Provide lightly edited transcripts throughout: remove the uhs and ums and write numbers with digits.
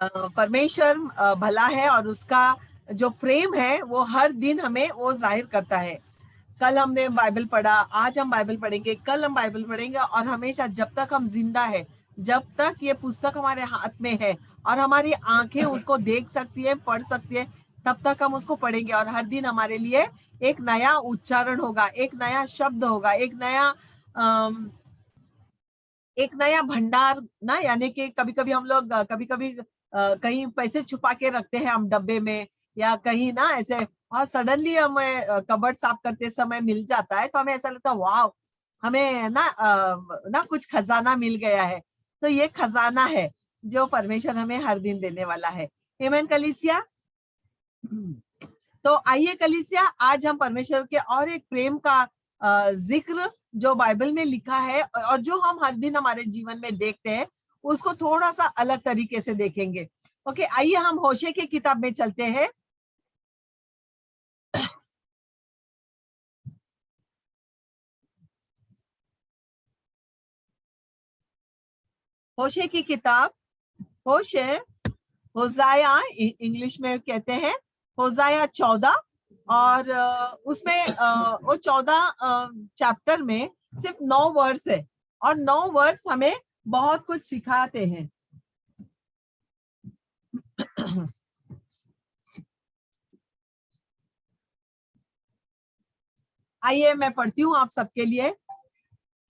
परमेश्वर भला है और उसका जो प्रेम है वो हर दिन हमें वो जाहिर करता है। कल हमने बाइबल पढ़ा, आज हम बाइबल पढ़ेंगे, कल हम बाइबल पढ़ेंगे, और हमेशा जब तक हम जिंदा है, जब तक ये पुस्तक हमारे हाथ में है और हमारी आंखें उसको देख सकती है, पढ़ सकती है, तब तक हम उसको पढ़ेंगे। और हर दिन हमारे लिए एक नया उच्चारण होगा, एक नया शब्द होगा, एक नया भंडार ना। यानी कि कभी कभी हम लोग कभी कभी कहीं पैसे छुपा के रखते हैं हम डब्बे में या कहीं ना ऐसे, और सडनली हमें कबर्ड साफ करते समय मिल जाता है, तो हमें ऐसा लगता है वाह, हमें ना कुछ खजाना मिल गया है। तो ये खजाना है जो परमेश्वर हमें हर दिन देने वाला है। आमीन कलीसिया। तो आइए कलीसिया, आज हम परमेश्वर के और एक प्रेम का जिक्र जो बाइबल में लिखा है और जो हम हर दिन हमारे जीवन में देखते हैं, उसको थोड़ा सा अलग तरीके से देखेंगे। ओके, आइए हम होशे की किताब में चलते हैं। होशे की किताब, होशे, होजाया इंग्लिश में कहते हैं, होजाया 14, और उसमें वो 14 चैप्टर में सिर्फ 9 वर्स है, और 9 वर्स हमें बहुत कुछ सिखाते हैं। आइए मैं पढ़ती हूँ आप सबके लिए।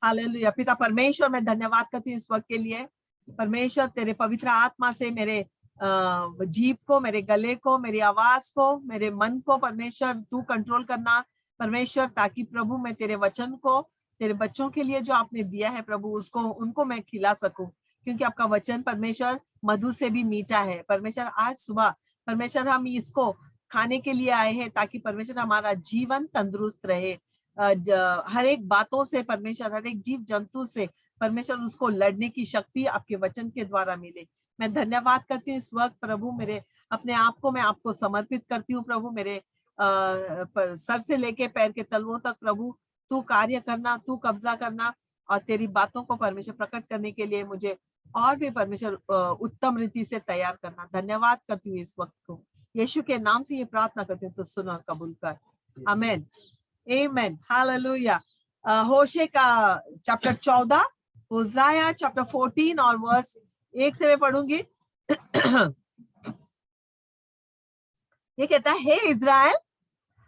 हालेलुया। पिता परमेश्वर, मैं धन्यवाद करती हूँ इस वक्त के लिए। परमेश्वर, तेरे पवित्र आत्मा से मेरे जीभ को, मेरे गले को, मेरी आवाज को, मेरे मन को परमेश्वर तू कंट्रोल करना परमेश्वर, ताकि प्रभु मैं तेरे वचन को तेरे बच्चों के लिए जो आपने दिया है प्रभु, उसको उनको मैं खिला सकूं, क्योंकि आपका वचन परमेश्वर मधु से भी मीठा है। परमेश्वर, आज सुबह परमेश्वर हम इसको खाने के लिए आए हैं, ताकि परमेश्वर हमारा जीवन तंदुरुस्त रहे। हर एक बातों से परमेश्वर, हर एक जीव जंतु से परमेश्वर उसको लड़ने की शक्ति आपके वचन के द्वारा मिले। मैं धन्यवाद करती हूँ इस वक्त प्रभु, मेरे अपने आप को मैं आपको समर्पित करती हूँ प्रभु। मेरे सर से लेके पैर के तलवों तक प्रभु तू कार्य करना, तू कब्जा करना, और तेरी बातों को परमेश्वर प्रकट करने के लिए मुझे और भी परमेश्वर उत्तम रीति से तैयार करना। धन्यवाद करती हूँ इस वक्त को, यीशु के नाम से ये प्रार्थना करती हूँ, तो सुन और कबूल कर। आमेन, आमेन, हालेलुया। होशे का चैप्टर 14, होशाया चैप्टर 14 और वर्स 1 से मैं पढ़ूंगी। ये कहता है, हे इज़राइल,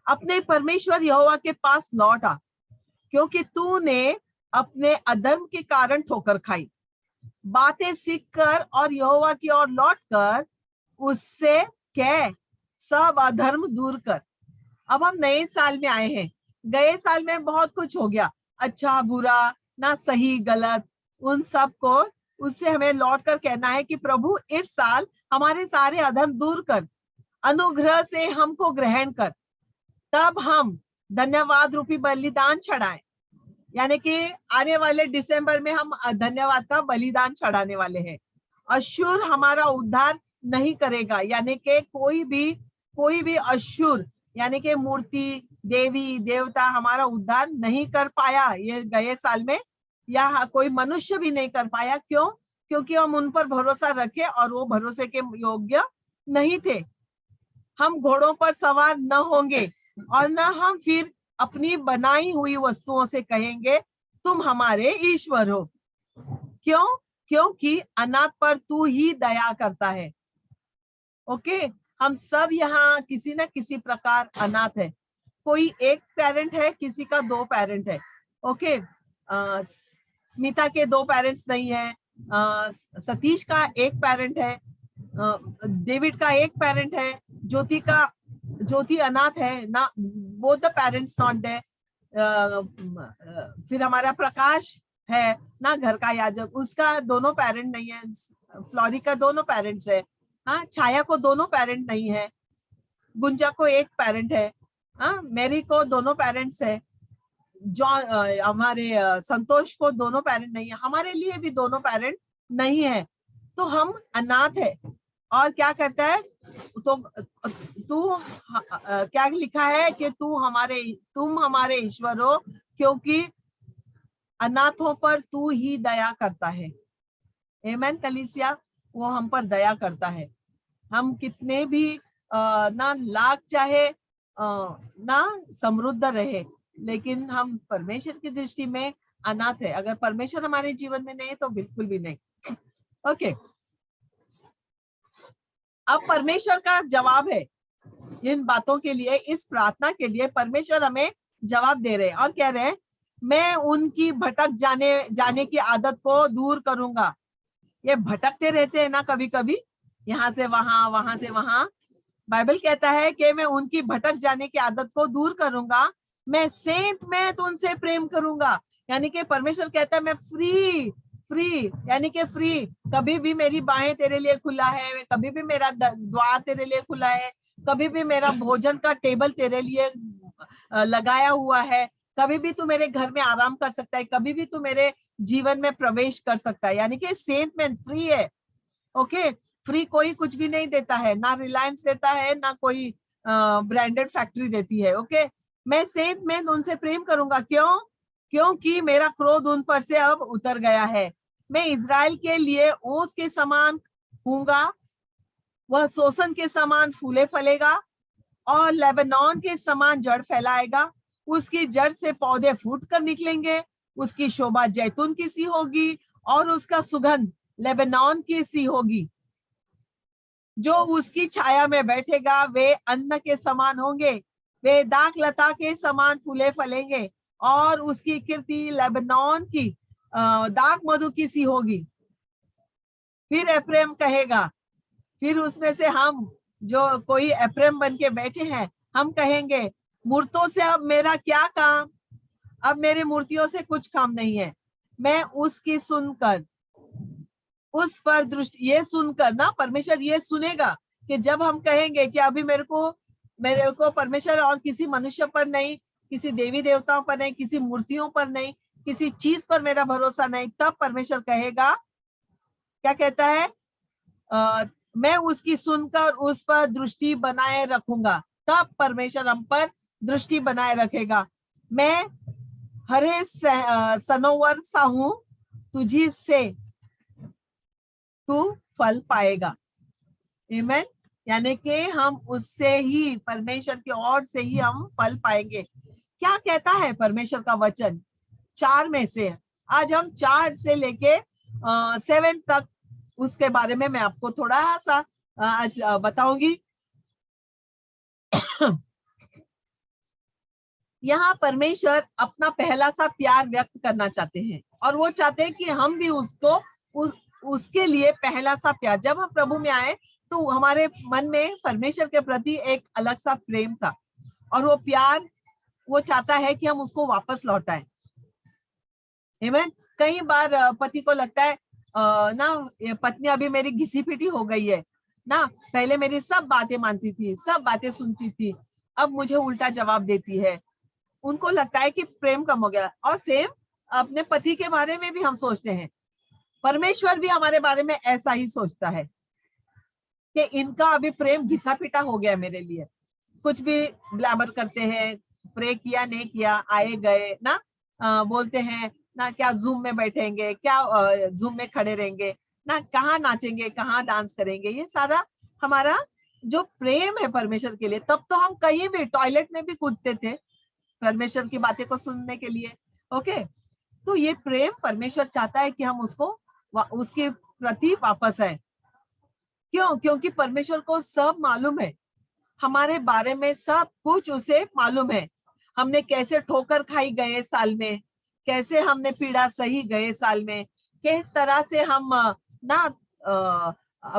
अपने परमेश्वर यहोवा के पास लौट आ, क्योंकि तूने अपने अधर्म के कारण ठोकर खाई। बातें सीख कर और यहोवा की ओर लौट कर उससे कह, सब अधर्म दूर कर। अब हम नए साल में आए हैं। गए साल में बहुत कुछ हो गया, अच्छा बुरा ना, सही गलत, उन सब को उससे हमें लौट कर कहना है कि प्रभु इस साल हमारे सारे अधर्म दूर कर, अनुग्रह से हमको ग्रहण कर। तब हम धन्यवाद रूपी बलिदान चढ़ाएं। यानी कि आने वाले दिसंबर में हम धन्यवाद का बलिदान चढ़ाने वाले हैं। अशुर हमारा उद्धार नहीं करेगा, यानी कि कोई भी अशुर यानी कि मूर्ति, देवी देवता हमारा उद्धार नहीं कर पाया ये गए साल में, या कोई मनुष्य भी नहीं कर पाया। क्यों? क्योंकि हम उन पर भरोसा रखे और वो भरोसे के योग्य नहीं थे। हम घोड़ों पर सवार न होंगे और न हम फिर अपनी बनाई हुई वस्तुओं से कहेंगे तुम हमारे ईश्वर हो। क्यों? क्योंकि अनाथ पर तू ही दया करता है। ओके, हम सब यहाँ किसी न किसी प्रकार अनाथ है। कोई एक पेरेंट है, किसी का 2 पेरेंट है। ओके, स्मिता के 2 पेरेंट्स नहीं है, सतीश का 1 पेरेंट है, डेविड का 1 पेरेंट है, ज्योति अनाथ है ना, both the parents not there. फिर हमारा प्रकाश है ना, घर का याजक, उसका दोनों पेरेंट नहीं है। फ्लोरी का दोनों पेरेंट्स है। हाँ, छाया को दोनों पेरेंट नहीं है। गुंजा को 1 पेरेंट है। हाँ, मैरी को दोनों पेरेंट्स है। जॉन हमारे संतोष को दोनों पेरेंट नहीं है। हमारे लिए भी दोनों पेरेंट नहीं है, तो हम अनाथ है। और क्या करता है तो तू क्या लिखा है कि तुम हमारे ईश्वर हो, क्योंकि अनाथों पर तू ही दया करता है। आमेन कलीसिया। वो हम पर दया करता है। हम कितने भी ना लाख चाहे ना समृद्ध रहे, लेकिन हम परमेश्वर की दृष्टि में अनाथ है। अगर परमेश्वर हमारे जीवन में नहीं है तो बिल्कुल भी नहीं। ओके, अब परमेश्वर का जवाब है इन बातों के लिए, इस प्रार्थना के लिए परमेश्वर हमें जवाब दे रहे हैं और कह रहे हैं मैं उनकी भटक जाने की आदत को दूर करूंगा। ये भटकते रहते हैं ना कभी कभी, यहाँ से वहां से वहां। बाइबल कहता है कि मैं उनकी भटक जाने की आदत को दूर करूंगा, मैं सेंत में तो उनसे प्रेम करूंगा। यानी कि परमेश्वर कहता है मैं फ्री यानी कि फ्री, कभी भी मेरी बाहें तेरे लिए खुला है, कभी भी मेरा द्वार तेरे लिए खुला है, कभी भी मेरा भोजन का टेबल तेरे लिए लगाया हुआ है, कभी भी तू मेरे घर में आराम कर सकता है, कभी भी तू मेरे जीवन में प्रवेश कर सकता है। यानी कि सेंट मैन फ्री है। ओके, फ्री कोई कुछ भी नहीं देता है, ना रिलायंस देता है, ना कोई ब्रांडेड फैक्ट्री देती है। ओके, मैं सेंट मैन उनसे प्रेम करूंगा। क्यों? क्योंकि मेरा क्रोध उन पर से अब उतर गया है। मैं इजराइल के लिए ओस के समान हूंगा, वह सोसन के समान फूले फलेगा और लेबनान के समान जड़ फैलाएगा। उसकी जड़ से पौधे फूट कर निकलेंगे, उसकी शोभा जैतून की सी होगी और उसका सुगंध लेबनान की सी होगी। जो उसकी छाया में बैठेगा वे अन्न के समान होंगे, वे दाख लता के समान फूले फलेंगे और उसकी कीर्ति लेबनान की दाख मधु की सी होगी। फिर एफ्रेम कहेगा, फिर उसमें से हम जो कोई एफ्रेम बन के बैठे हैं, हम कहेंगे मूर्तों से अब मेरा क्या काम, अब मेरे मूर्तियों से कुछ काम नहीं है। मैं उसकी सुनकर उस पर दृष्टि, ये सुनकर ना परमेश्वर ये सुनेगा कि जब हम कहेंगे कि अभी मेरे को परमेश्वर और किसी मनुष्य पर नहीं, किसी देवी देवताओं पर नहीं, किसी मूर्तियों पर नहीं, किसी चीज पर मेरा भरोसा नहीं, तब परमेश्वर कहेगा, क्या कहता है, मैं उसकी सुनकर उस पर दृष्टि बनाए रखूंगा। तब परमेश्वर हम पर दृष्टि बनाए रखेगा। मैं हरे सनोवर सा हूं, तुझी से तू फल पाएगा। आमीन। यानी कि हम उससे ही, परमेश्वर की ओर से ही हम फल पाएंगे। क्या कहता है परमेश्वर का वचन? 4 में से आज हम 4 से लेके 7 तक उसके बारे में मैं आपको थोड़ा सा आज बताऊंगी। यहाँ परमेश्वर अपना पहला सा प्यार व्यक्त करना चाहते हैं और वो चाहते हैं कि हम भी उसको उसके लिए पहला सा प्यार, जब हम प्रभु में आए तो हमारे मन में परमेश्वर के प्रति एक अलग सा प्रेम था और वो प्यार वो चाहता है कि हम उसको वापस लौटाएं। आमीन। कई बार पति को लगता है ना पत्नी अभी मेरी घिसी पिटी हो गई है ना, पहले मेरी सब बातें मानती थी, सब बातें सुनती थी, अब मुझे उल्टा जवाब देती है। उनको लगता है कि प्रेम कम हो गया। और सेम अपने पति के बारे में भी हम सोचते हैं, परमेश्वर भी हमारे बारे में ऐसा ही सोचता है कि इनका अभी प्रेम घिसा पिटा हो गया मेरे लिए। कुछ भी ब्लैबर करते हैं, प्रे किया नहीं किया, आए गए ना, बोलते हैं ना, क्या जूम में बैठेंगे, क्या जूम में खड़े रहेंगे ना, कहाँ नाचेंगे, कहाँ डांस करेंगे। ये सारा हमारा जो प्रेम है परमेश्वर के लिए, तब तो हम कहीं भी टॉयलेट में भी कूदते थे परमेश्वर की बातें को सुनने के लिए। ओके, तो ये प्रेम परमेश्वर चाहता है कि हम उसके प्रति वापस आए। क्यों? क्योंकि परमेश्वर को सब मालूम है, हमारे बारे में सब कुछ उसे मालूम है। हमने कैसे ठोकर खाई गए साल में, कैसे हमने पीड़ा सही गए साल में, किस तरह से हम ना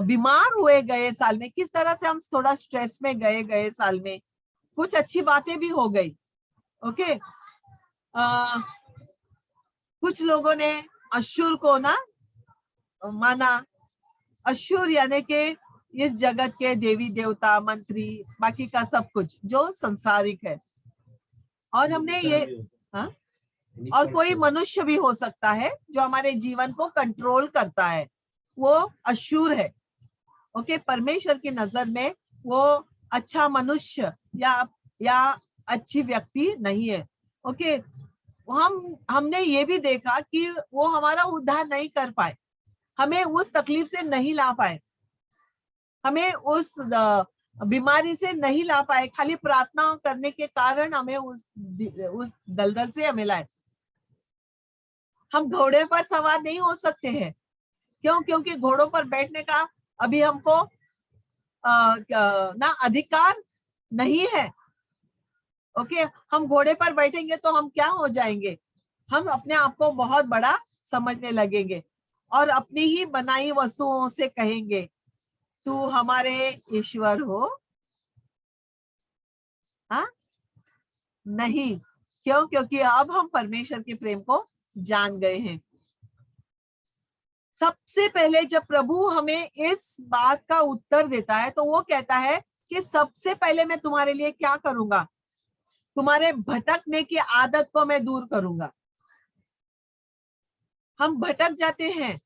बीमार हुए गए साल में, किस तरह से हम थोड़ा स्ट्रेस में गए साल में, कुछ अच्छी बातें भी हो गई। ओके, कुछ लोगों ने अशुर को ना माना। अशुर यानी कि इस जगत के देवी देवता, मंत्री, बाकी का सब कुछ जो संसारिक है। और हमने ये हाँ, और कोई मनुष्य भी हो सकता है जो हमारे जीवन को कंट्रोल करता है, वो अशुर है। ओके, परमेश्वर की नजर में वो अच्छा मनुष्य या अच्छी व्यक्ति नहीं है। ओके, हमने ये भी देखा कि वो हमारा उद्धार नहीं कर पाए। हमें उस तकलीफ से नहीं ला पाए, हमें उस बीमारी से नहीं ला पाए, खाली प्रार्थना करने के कारण हमें उस दलदल से हमें लाए। हम घोड़े पर सवार नहीं हो सकते हैं। क्यों? क्योंकि घोड़ों पर बैठने का अभी हमको ना अधिकार नहीं है। ओके, हम घोड़े पर बैठेंगे तो हम क्या हो जाएंगे? हम अपने आप को बहुत बड़ा समझने लगेंगे और अपनी ही बनाई वस्तुओं से कहेंगे तू हमारे ईश्वर हो। हाँ, नहीं। क्यों? क्योंकि अब हम परमेश्वर के प्रेम को जान गए हैं। सबसे पहले जब प्रभु हमें इस बात का उत्तर देता है तो वो कहता है कि सबसे पहले मैं तुम्हारे लिए क्या करूंगा? तुम्हारे भटकने की आदत को मैं दूर करूंगा। हम भटक जाते हैं,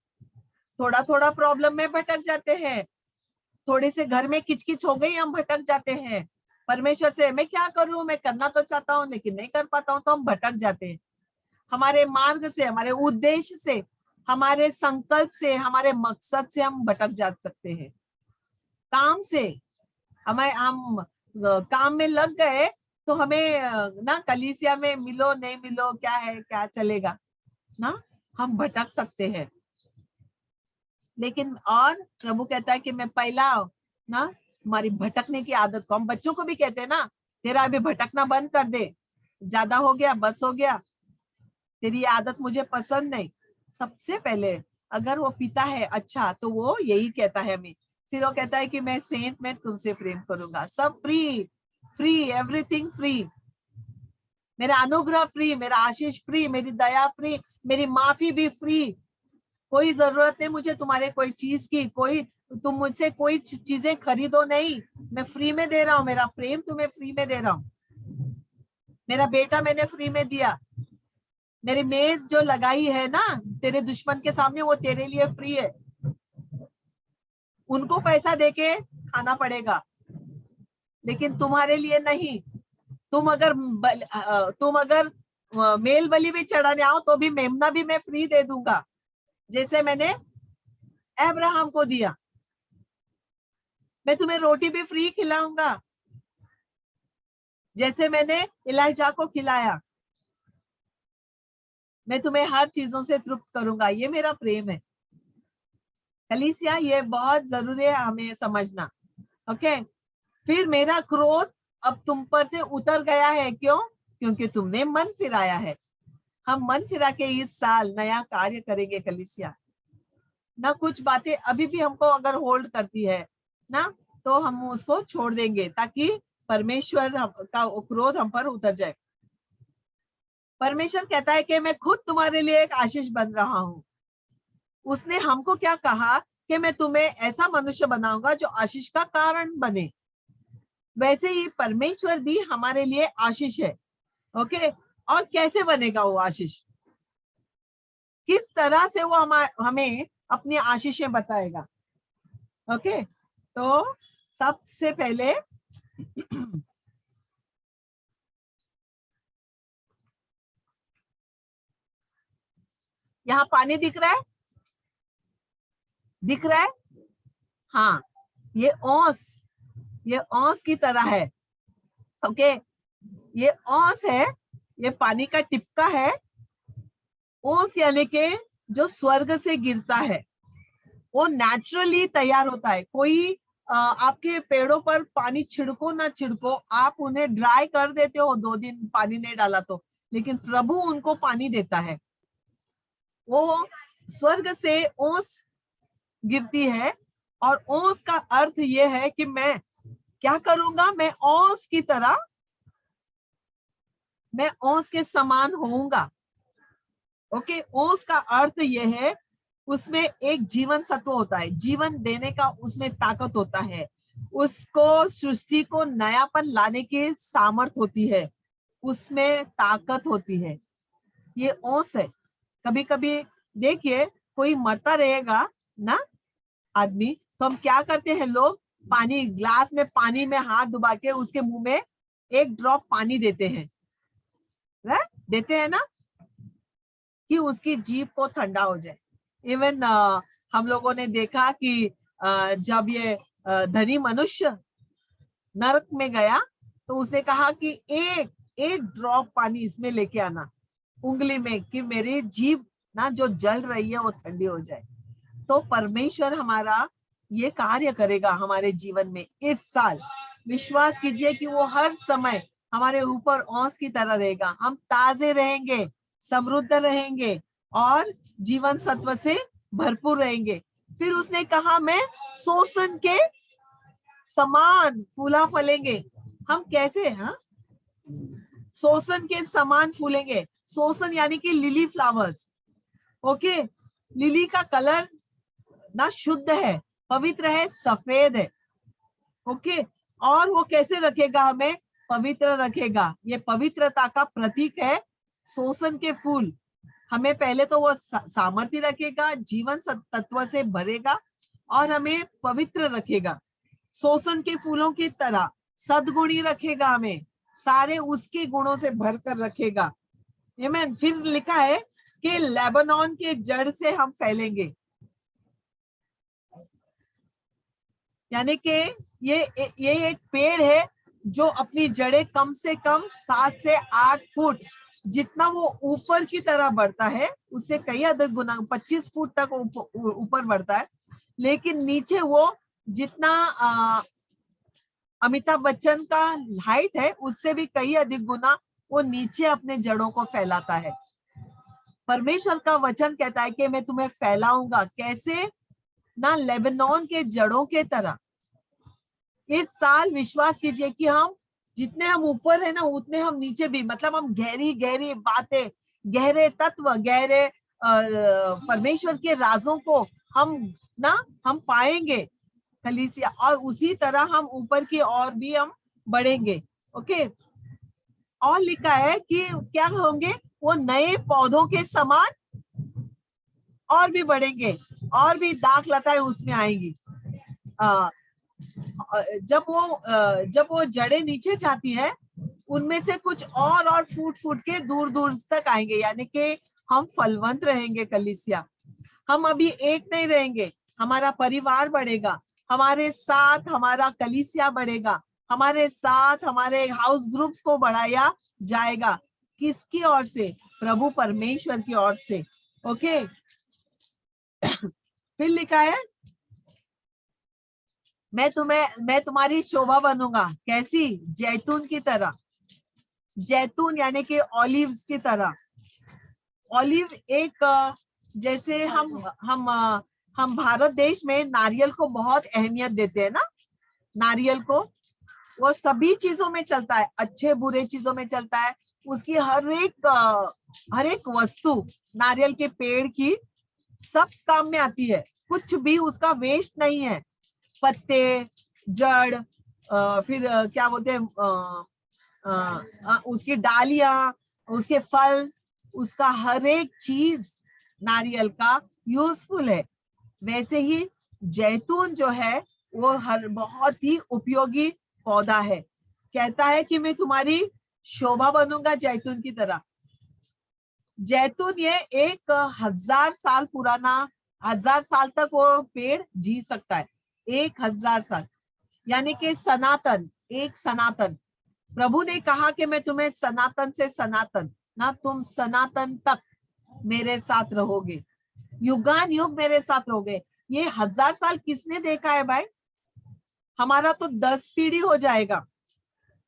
थोड़ा थोड़ा प्रॉब्लम में भटक जाते हैं, थोड़े से घर में किचकिच हो गई हम भटक जाते हैं। परमेश्वर से मैं क्या करूं, मैं करना तो चाहता हूं लेकिन नहीं कर पाता हूं, तो हम भटक जाते हैं। हमारे मार्ग से, हमारे उद्देश्य से, हमारे संकल्प से, हमारे मकसद से हम भटक जा सकते हैं। काम से हम काम में लग गए तो हमें ना कलीसिया में मिलो नहीं मिलो क्या है, क्या चलेगा ना, हम भटक सकते हैं। लेकिन और प्रभु कहता है कि मैं पहला ना तुम्हारी भटकने की आदत को, हम बच्चों को भी कहते हैं ना, तेरा अभी भटकना बंद कर दे, ज्यादा हो गया, बस हो गया, तेरी आदत मुझे पसंद नहीं। सबसे पहले अगर वो पिता है अच्छा तो वो यही कहता है हमें। फिर वो कहता है कि मैं सेंट में तुमसे प्रेम करूंगा, सब फ्री, फ्री, एवरीथिंग फ्री, मेरा अनुग्रह फ्री, मेरा आशीष फ्री, मेरी दया फ्री, मेरी माफी भी फ्री। कोई जरूरत नहीं मुझे तुम्हारे कोई चीज की, कोई तुम मुझसे कोई चीजें खरीदो नहीं, मैं फ्री में दे रहा हूँ, मेरा प्रेम तुम्हें फ्री में दे रहा हूँ, मेरा बेटा मैंने फ्री में दिया, मेरी मेज जो लगाई है ना तेरे दुश्मन के सामने वो तेरे लिए फ्री है। उनको पैसा देके खाना पड़ेगा लेकिन तुम्हारे लिए नहीं। तुम अगर मेल बलि भी चढ़ाने आओ तो भी मेमना भी मैं फ्री दे दूंगा, जैसे मैंने अब्राहम को दिया। मैं तुम्हें रोटी भी फ्री खिलाऊंगा जैसे मैंने इलाइजा को खिलाया। मैं तुम्हें हर चीजों से तृप्त करूंगा, ये मेरा प्रेम है। कलीसिया ये बहुत जरूरी है हमें समझना। ओके, फिर मेरा क्रोध अब तुम पर से उतर गया है। क्यों? क्योंकि तुमने मन फिराया है। हम मन फिरा के इस साल नया कार्य करेंगे कलीसिया ना। कुछ बातें अभी भी हमको अगर होल्ड करती है ना तो हम उसको छोड़ देंगे ताकि परमेश्वर का क्रोध हम पर उतर जाए। परमेश्वर कहता है कि मैं खुद तुम्हारे लिए एक आशीष बन रहा हूं। उसने हमको क्या कहा कि मैं तुम्हें ऐसा मनुष्य बनाऊंगा जो आशीष का कारण बने। वैसे ही परमेश्वर भी हमारे लिए आशीष है। ओके, और कैसे बनेगा वो आशीष? किस तरह से वो हमें अपनी आशीषें बताएगा? ओके, तो सबसे पहले यहाँ पानी दिख रहा है, दिख रहा है? हाँ, ये ओस की तरह है। ओके, ये ओस है, ये पानी का टिपका है। ओस यानी के जो स्वर्ग से गिरता है वो नेचुरली तैयार होता है। कोई आपके पेड़ों पर पानी छिड़को ना छिड़को, आप उन्हें ड्राई कर देते हो 2 दिन पानी नहीं डाला तो, लेकिन प्रभु उनको पानी देता है। वो स्वर्ग से ओस गिरती है और ओस का अर्थ ये है कि मैं क्या करूंगा, मैं ओस की तरह, मैं ओस के समान होऊंगा। ओके, ओस का अर्थ ये है उसमें एक जीवन सत्व होता है, जीवन देने का उसमें ताकत होता है, उसको सृष्टि को नयापन लाने की सामर्थ होती है, उसमें ताकत होती है। ये ओस है। कभी कभी देखिए कोई मरता रहेगा ना आदमी, तो हम क्या करते हैं लोग, पानी ग्लास में पानी में हाथ डुबा के उसके मुंह में एक ड्रॉप पानी देते हैं, देते हैं ना, कि उसकी जीभ को ठंडा हो जाए। इवन हम लोगों ने देखा कि जब ये धनी मनुष्य नरक में गया तो उसने कहा कि एक एक ड्रॉप पानी इसमें लेके आना उंगली में, कि मेरी जीभ ना जो जल रही है वो ठंडी हो जाए। तो परमेश्वर हमारा ये कार्य करेगा हमारे जीवन में इस साल। विश्वास कीजिए कि वो हर समय हमारे ऊपर औंस की तरह रहेगा। हम ताजे रहेंगे, समृद्ध रहेंगे और जीवन सत्व से भरपूर रहेंगे। फिर उसने कहा मैं सोसन के समान फूला फलेंगे। हम कैसे हैं? हाँ, सोसन के समान फूलेंगे। सोसन यानी कि लिली फ्लावर्स। ओके, लिली का कलर ना शुद्ध है, पवित्र है, सफेद है। ओके, और वो कैसे रखेगा? हमें पवित्र रखेगा। ये पवित्रता का प्रतीक है सोसन के फूल। हमें पहले तो वो सामर्थ्य रखेगा, जीवन तत्व से भरेगा और हमें पवित्र रखेगा। सोसन के फूलों की तरह सद्गुणी रखेगा, हमें सारे उसके गुणों से भरकर रखेगा। आमीन। फिर लिखा है कि लेबनान के जड़ से हम फैलेंगे, यानी कि ये एक पेड़ है जो अपनी जड़ें कम से कम 7 से 8 फुट जितना वो ऊपर की तरह बढ़ता है, उससे कई अधिक गुना 25 फुट तक ऊपर बढ़ता है। लेकिन नीचे वो जितना अमिताभ बच्चन का हाइट है उससे भी कई अधिक गुना वो नीचे अपने जड़ों को फैलाता है। परमेश्वर का वचन कहता है कि मैं तुम्हें फैलाऊंगा। कैसे? ना लेबनान के जड़ों के तरह। इस साल विश्वास कीजिए कि हम जितने हम ऊपर है ना उतने हम नीचे भी, मतलब हम गहरी गहरी बातें, गहरे तत्व, गहरे परमेश्वर के राजों को हम पाएंगे कलीसिया, और उसी तरह हम ऊपर की ओर भी हम बढ़ेंगे। ओके, और लिखा है कि क्या होंगे? वो नए पौधों के समान और भी बढ़ेंगे और भी दाग लताएं उसमें आएंगी। जब वो जड़ें नीचे जाती है उनमें से कुछ और फूट के दूर दूर तक आएंगे, यानी कि हम फलवंत रहेंगे कलीसिया। हम अभी एक नहीं रहेंगे, हमारा परिवार बढ़ेगा, हमारे साथ हमारा कलीसिया बढ़ेगा, हमारे साथ हमारे हाउस ग्रुप्स को बढ़ाया जाएगा। किसकी ओर से? प्रभु परमेश्वर की ओर से। ओके, फिर लिखा है मैं तुम्हारी शोभा बनूंगा। कैसी? जैतून की तरह। जैतून यानी कि ऑलिव्स की तरह। ऑलिव एक जैसे हम भारत देश में नारियल को बहुत अहमियत देते हैं ना। नारियल को वो सभी चीजों में चलता है, अच्छे बुरे चीजों में चलता है। उसकी हर एक वस्तु नारियल के पेड़ की सब काम में आती है, कुछ भी उसका वेस्ट नहीं है। पत्ते, जड़, फिर क्या बोलते हैं, उसकी डालियां, उसके फल, उसका हर एक चीज नारियल का यूजफुल है। वैसे ही जैतून जो है वो बहुत ही उपयोगी पौधा है। कहता है कि मैं तुम्हारी शोभा बनूंगा जैतून की तरह। जैतून ये 1000 साल पुराना, 1000 साल तक वो पेड़ जी सकता है। 1000 साल यानी कि सनातन, एक सनातन। प्रभु ने कहा कि मैं तुम्हें सनातन से सनातन, ना तुम सनातन तक मेरे साथ रहोगे, युगान युग मेरे साथ रहोगे। ये 1000 साल किसने देखा है भाई? हमारा तो 10 पीढ़ी हो जाएगा।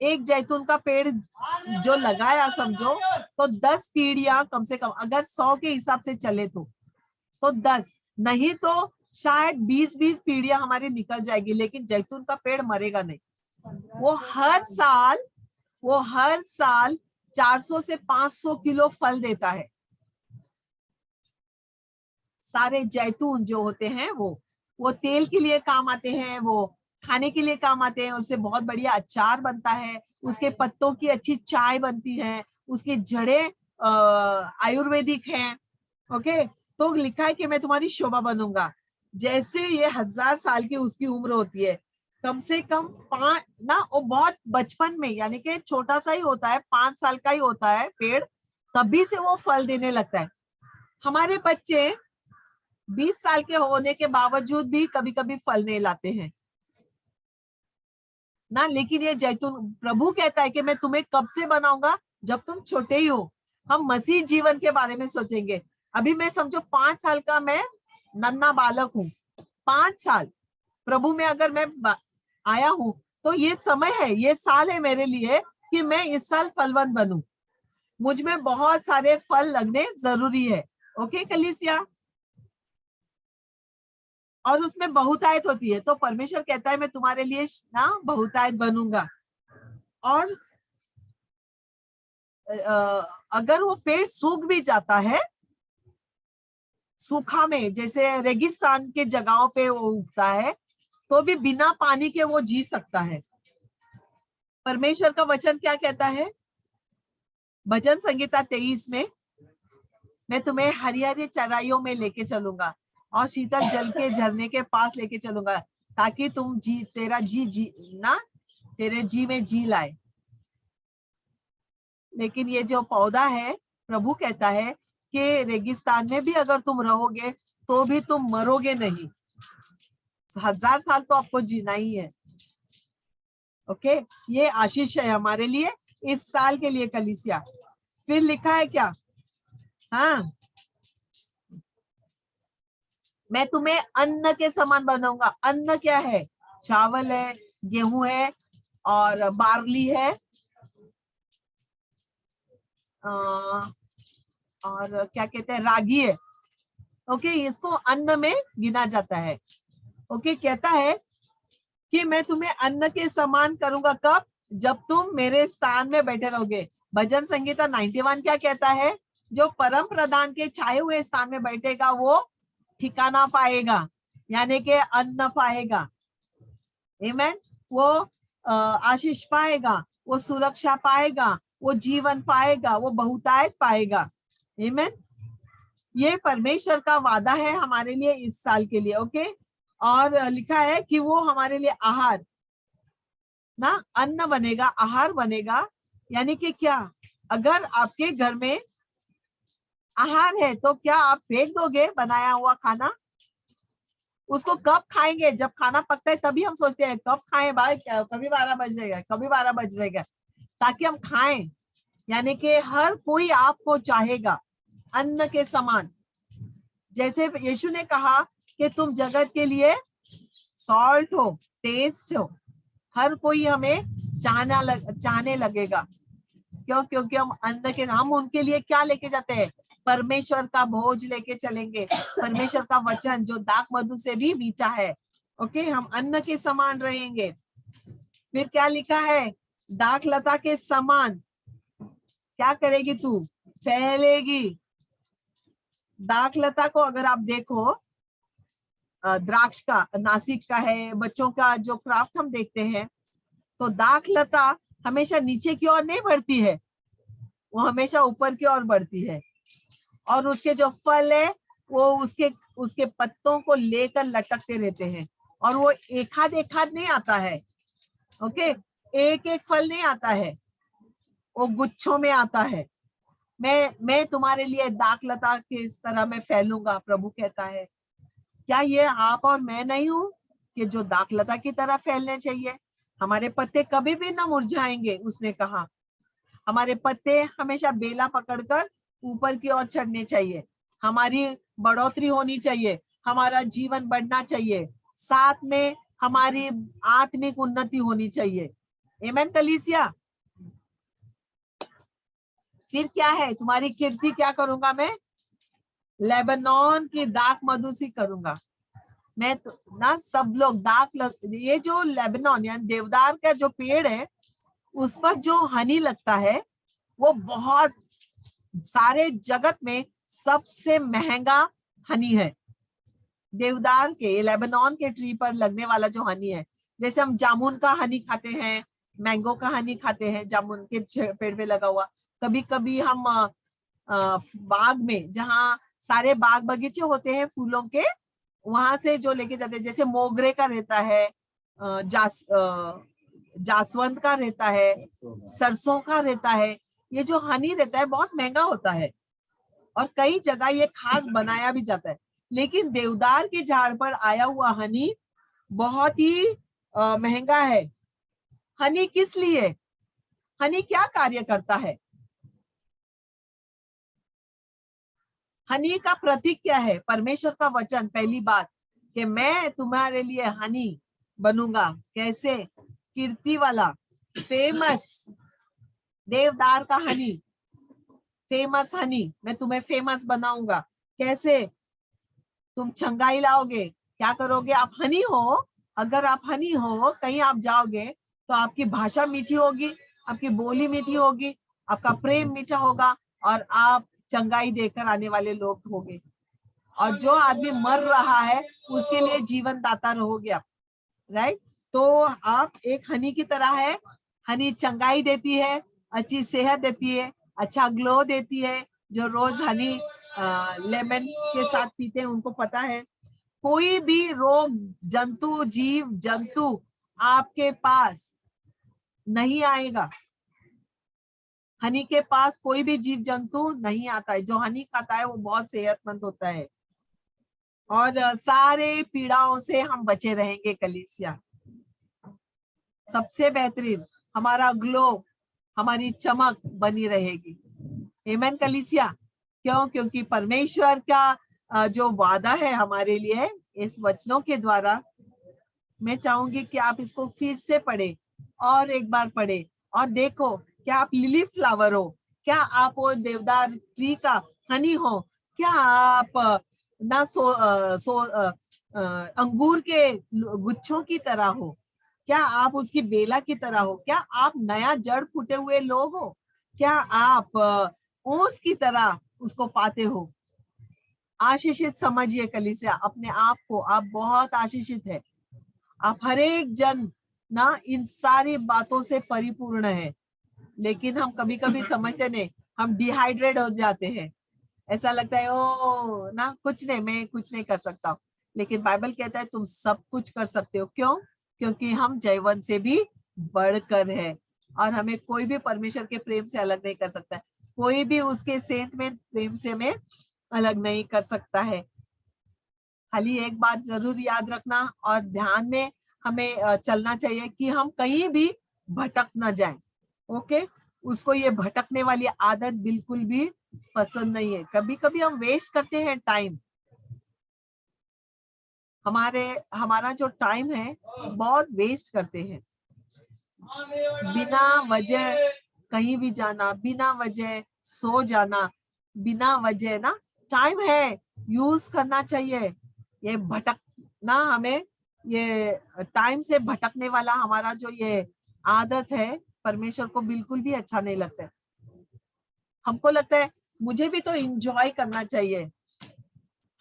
एक जैतून का पेड़ जो लगाया समझो तो 10 पीढ़ियां कम से कम, अगर 100 के हिसाब से चले तो 10 नहीं तो शायद 20 पीढ़ियां हमारी निकल जाएगी, लेकिन जैतून का पेड़ मरेगा नहीं। वो हर साल 400 से 500 किलो फल देता है। सारे जैतून जो होते हैं वो तेल के लिए काम आते हैं, वो खाने के लिए काम आते हैं। उससे बहुत बढ़िया अचार बनता है, उसके पत्तों की अच्छी चाय बनती है, उसकी जड़ें आयुर्वेदिक हैं। ओके, तो लिखा है कि मैं तुम्हारी शोभा बनूंगा। जैसे ये 1000 साल की उसकी उम्र होती है, कम से कम 5 ना, वो बहुत बचपन में, यानी कि छोटा सा ही होता है, 5 साल का ही होता है पेड़, तभी से वो फल देने लगता है। हमारे बच्चे 20 साल के होने के बावजूद भी कभी कभी फल नहीं लाते हैं ना। लेकिन ये जैतून, प्रभु कहता है कि मैं तुम्हें कब से बनाऊंगा, जब तुम छोटे ही हो। हम मसीह जीवन के बारे में सोचेंगे। अभी मैं समझो 5 साल का मैं नन्हा बालक हूँ, 5 साल प्रभु में अगर मैं आया हूं, तो ये समय है, ये साल है मेरे लिए कि मैं इस साल फलवंत बनूं। मुझ में बहुत सारे फल लगने जरूरी है। ओके कलीसिया, और उसमें बहुतायत होती है। तो परमेश्वर कहता है मैं तुम्हारे लिए ना बहुतायत बनूंगा। और अगर वो पेड़ सूख भी जाता है, सूखा में जैसे रेगिस्तान के जगहों पे वो उगता है, तो भी बिना पानी के वो जी सकता है। परमेश्वर का वचन क्या कहता है भजन संहिता 23 में, मैं तुम्हें हरी हरी चराइयों में लेके चलूंगा और शीतल जल के झरने के पास लेके चलूंगा, ताकि तुम तेरे जी में जी लाए। लेकिन ये जो पौधा है, प्रभु कहता है कि रेगिस्तान में भी अगर तुम रहोगे तो भी तुम मरोगे नहीं, 1000 साल तो आपको जीना ही है। ओके, ये आशीष है हमारे लिए इस साल के लिए कलीसिया। फिर लिखा है क्या, हाँ, मैं तुम्हें अन्न के समान बनाऊंगा। अन्न क्या है, चावल है, गेहूं है और बार्ली है, और क्या कहते हैं, रागी है। ओके, इसको अन्न में गिना जाता है। ओके, कहता है कि मैं तुम्हें अन्न के समान करूंगा, कब, जब तुम मेरे स्थान में बैठे रहोगे। भजन संगीता 91 क्या कहता है, जो परम प्रधान के छाए हुए स्थान में बैठेगा वो ठिकाना पाएगा, यानी कि अन्न पाएगा। आमीन, वो आशीष पाएगा, वो सुरक्षा पाएगा, वो जीवन पाएगा, वो बहुतायत पाएगा। आमीन, ये परमेश्वर का वादा है हमारे लिए इस साल के लिए। ओके, और लिखा है कि वो हमारे लिए आहार ना, अन्न बनेगा, आहार बनेगा। यानी कि क्या, अगर आपके घर में आहार है तो क्या आप फेंक दोगे बनाया हुआ खाना? उसको कब खाएंगे, जब खाना पकता है तभी हम सोचते हैं कब खाएं भाई, क्या कभी 12 बज जाएगा, कभी 12 बज जाएगा, ताकि हम खाएं। यानी कि हर कोई आपको चाहेगा अन्न के समान। जैसे यीशु ने कहा कि तुम जगत के लिए सॉल्ट हो, टेस्ट हो, हर कोई हमें चाहने लगेगा। क्यों? क्योंकि हम उनके लिए क्या लेके जाते हैं, परमेश्वर का भोज लेके चलेंगे, परमेश्वर का वचन जो दाख मधु से भी मीठा है। ओके, हम अन्न के समान रहेंगे। फिर क्या लिखा है, दाख लता के समान क्या करेगी तू, फैलेगी। दाख लता को अगर आप देखो, द्राक्ष का, नासिक का है, बच्चों का जो क्राफ्ट हम देखते हैं, तो दाख लता हमेशा नीचे की ओर नहीं बढ़ती है, वो हमेशा ऊपर की ओर बढ़ती है। और उसके जो फल है वो उसके पत्तों को लेकर लटकते रहते हैं, और वो एक आध नहीं आता है। ओके, एक एक फल नहीं आता है, वो गुच्छों में आता है। मैं तुम्हारे लिए दाख लता के इस तरह मैं फैलूंगा, प्रभु कहता है। क्या ये आप और मैं नहीं हूं कि जो दाख लता की तरह फैलने चाहिए? हमारे पत्ते कभी भी ना मुरझाएंगे, उसने कहा। हमारे पत्ते हमेशा बेला पकड़कर ऊपर की ओर चढ़ने चाहिए। हमारी बढ़ोतरी होनी चाहिए, हमारा जीवन बढ़ना चाहिए, साथ में हमारी आत्मिक उन्नति होनी चाहिए। आमीन कलीसिया। फिर क्या है, तुम्हारी कीर्ति क्या करूंगा मैं, लेबनोन की दाख मधु सी करूंगा मैं। तो ना सब लोग ये जो लेबनोन यानी देवदार का जो पेड़ है, उस पर जो हनी लगता है वो बहुत, सारे जगत में सबसे महंगा हनी है देवदार के, लेबनोन के ट्री पर लगने वाला जो हनी है। जैसे हम जामुन का हनी खाते हैं, मैंगो का हनी खाते हैं, जामुन के पेड़ पे लगा हुआ। कभी कभी हम बाग में, जहाँ सारे बाग बगीचे होते हैं फूलों के, वहां से जो लेके जाते हैं, जैसे मोगरे का रहता है, जासवंत का रहता है, सरसों का रहता है। ये जो हनी रहता है बहुत महंगा होता है, और कई जगह ये खास बनाया भी जाता है। लेकिन देवदार के झाड़ पर आया हुआ हनी बहुत ही महंगा है। हनी किस लिए? हनी क्या कार्य करता है? हनी का प्रतीक क्या है? परमेश्वर का वचन, पहली बात कि मैं तुम्हारे लिए हनी बनूंगा। कैसे? कीर्ति वाला, फेमस, देवदार का हनी, फेमस हनी, मैं तुम्हें फेमस बनाऊंगा। कैसे? तुम छंगाई लाओगे, क्या करोगे? आप हनी हो, अगर आप हनी हो, कहीं आप जाओगे तो आपकी भाषा मीठी होगी, आपकी बोली मीठी होगी, आपका प्रेम मीठा होगा, और आप चंगाई देकर आने वाले लोग होंगे। और जो आदमी मर रहा है उसके लिए जीवन दाता रहोगे आप, राइट? तो आप एक हनी की तरह है। हनी चंगाई देती है, अच्छी सेहत देती है, अच्छा ग्लो देती है। जो रोज हनी लेमन के साथ पीते हैं उनको पता है कोई भी रोग, जंतु, जीव जंतु आपके पास नहीं आएगा। हनी के पास कोई भी जीव जंतु नहीं आता है। जो हनी खाता है वो बहुत सेहतमंद होता है, और सारे पीड़ाओं से हम बचे रहेंगे। कलीसिया, सबसे बेहतरीन हमारा ग्लो, हमारी चमक बनी रहेगी। आमीन कलीसिया। क्यों? क्योंकि परमेश्वर का जो वादा है हमारे लिए इस वचनों के द्वारा, मैं चाहूंगी कि आप इसको फिर से पढ़े और एक बार पढ़े और देखो, क्या आप लिली फ्लावर हो? क्या आप वो देवदार ट्री का हनी हो? क्या आप ना अंगूर के गुच्छों की तरह हो? क्या आप उसकी बेला की तरह हो? क्या आप नया जड़ फूटे हुए लोग हो? क्या आप ओस की तरह उसको पाते हो? आशीषित समझिए कलीसिया अपने आप को, आप बहुत आशीषित है। आप हर एक जन ना इन सारी बातों से परिपूर्ण है, लेकिन हम कभी कभी समझते नहीं, हम डिहाइड्रेट हो जाते हैं। ऐसा लगता है ओ ना कुछ नहीं, मैं कुछ नहीं कर सकता। लेकिन बाइबल कहता है तुम सब कुछ कर सकते हो। क्यों? क्योंकि हम जयवंत से भी बढ़कर है, और हमें कोई भी परमेश्वर के प्रेम से अलग नहीं कर सकता है। कोई भी उसके सेंत में प्रेम से में अलग नहीं कर सकता है। खाली एक बात जरूर याद रखना और ध्यान में हमें चलना चाहिए कि हम कहीं भी भटक ना जाएं। ओके? उसको ये भटकने वाली आदत बिल्कुल भी पसंद नहीं है। कभी कभी हम वेस्ट करते हैं टाइम, हमारा जो टाइम है बहुत वेस्ट करते हैं। बिना वजह कहीं भी जाना, बिना वजह सो जाना, बिना वजह ना, टाइम है यूज करना चाहिए। ये भटकना, हमें ये टाइम से भटकने वाला हमारा जो ये आदत है परमेश्वर को बिल्कुल भी अच्छा नहीं लगता है। हमको लगता है मुझे भी तो इंजॉय करना चाहिए।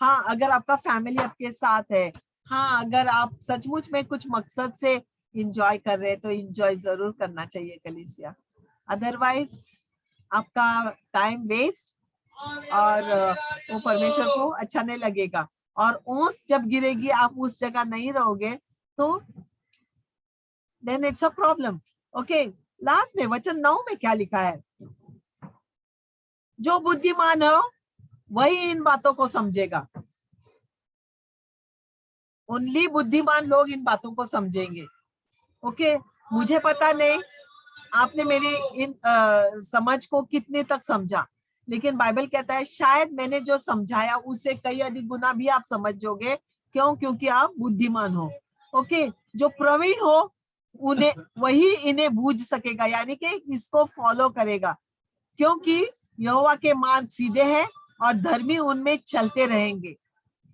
हाँ, अगर आपका फैमिली आपके साथ है, हाँ, अगर आप सचमुच में कुछ मकसद से इंजॉय कर रहे हैं तो इंजॉय जरूर करना चाहिए कलीसिया। अदरवाइज आपका टाइम वेस्ट, और वो परमेश्वर को अच्छा नहीं लगेगा। और ओस जब गिरेगी आप उस जगह नहीं रहोगे तो then it's a problem. Okay, last में वचन 9 में क्या लिखा है? जो बुद्धिमान हो वही इन बातों को समझेगा। ओनली बुद्धिमान लोग इन बातों को समझेंगे। ओके, मुझे पता नहीं आपने मेरी इन समझ को कितने तक समझा, लेकिन बाइबल कहता है शायद मैंने जो समझाया उससे कई अधिक गुना भी आप समझोगे। क्यों? क्योंकि आप बुद्धिमान हो। ओके, जो प्रवीण हो उन्हें वही इन्हें बूझ सकेगा, यानी कि इसको फॉलो करेगा, क्योंकि यहोवा के मार्ग सीधे हैं और धर्मी उनमें चलते रहेंगे।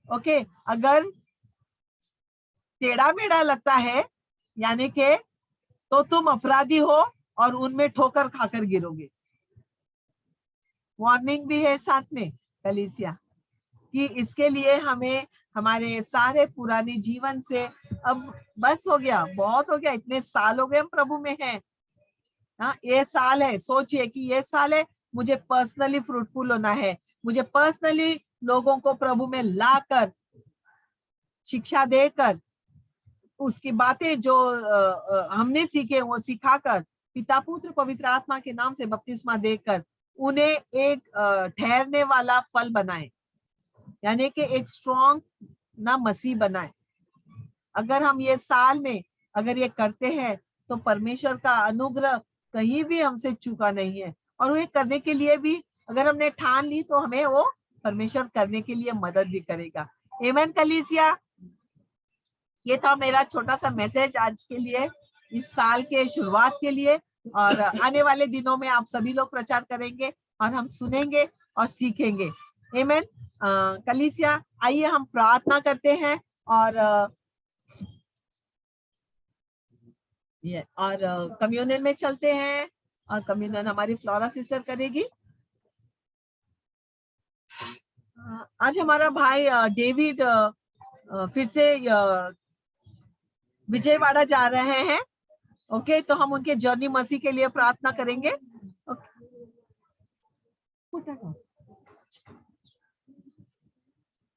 ओके, अगर टेढ़ा मेढ़ा लगता है यानी कि तो तुम अपराधी हो और उनमें ठोकर खाकर गिरोगे। वार्निंग भी है साथ में कलीसिया, कि इसके लिए हमें हमारे सारे पुराने जीवन से अब बस हो गया, बहुत हो गया। इतने साल हो गए हम प्रभु में हैं। हाँ, ये साल है, सोचिए कि ये साल है, मुझे पर्सनली फ्रूटफुल होना है, मुझे पर्सनली लोगों को प्रभु में लाकर शिक्षा देकर उसकी बातें जो हमने सीखे वो सिखाकर पिता पुत्र पवित्र आत्मा के नाम से बपतिस्मा देकर उन्हें एक ठहरने वाला फल बनाए, यानी कि एक स्ट्रॉन्ग ना मसीह बनाए। अगर हम ये साल में अगर ये करते हैं तो परमेश्वर का अनुग्रह कहीं भी हमसे चूका नहीं है, और वो करने के लिए भी अगर हमने ठान ली तो हमें वो परमेश्वर करने के लिए मदद भी करेगा। आमीन कलीसिया। ये था मेरा छोटा सा मैसेज आज के लिए, इस साल के शुरुआत के लिए। और आने वाले दिनों में आप सभी लोग प्रचार करेंगे और हम सुनेंगे और सीखेंगे। आमीन कलीसिया। आइए हम प्रार्थना करते हैं और कम्युनियन में चलते हैं, और कम्युनियन हमारी फ्लोरा सिस्टर करेगी। आज हमारा भाई डेविड फिर से विजयवाड़ा जा रहे हैं। ओके, तो हम उनके जर्नी मसीह के लिए प्रार्थना करेंगे। ओके।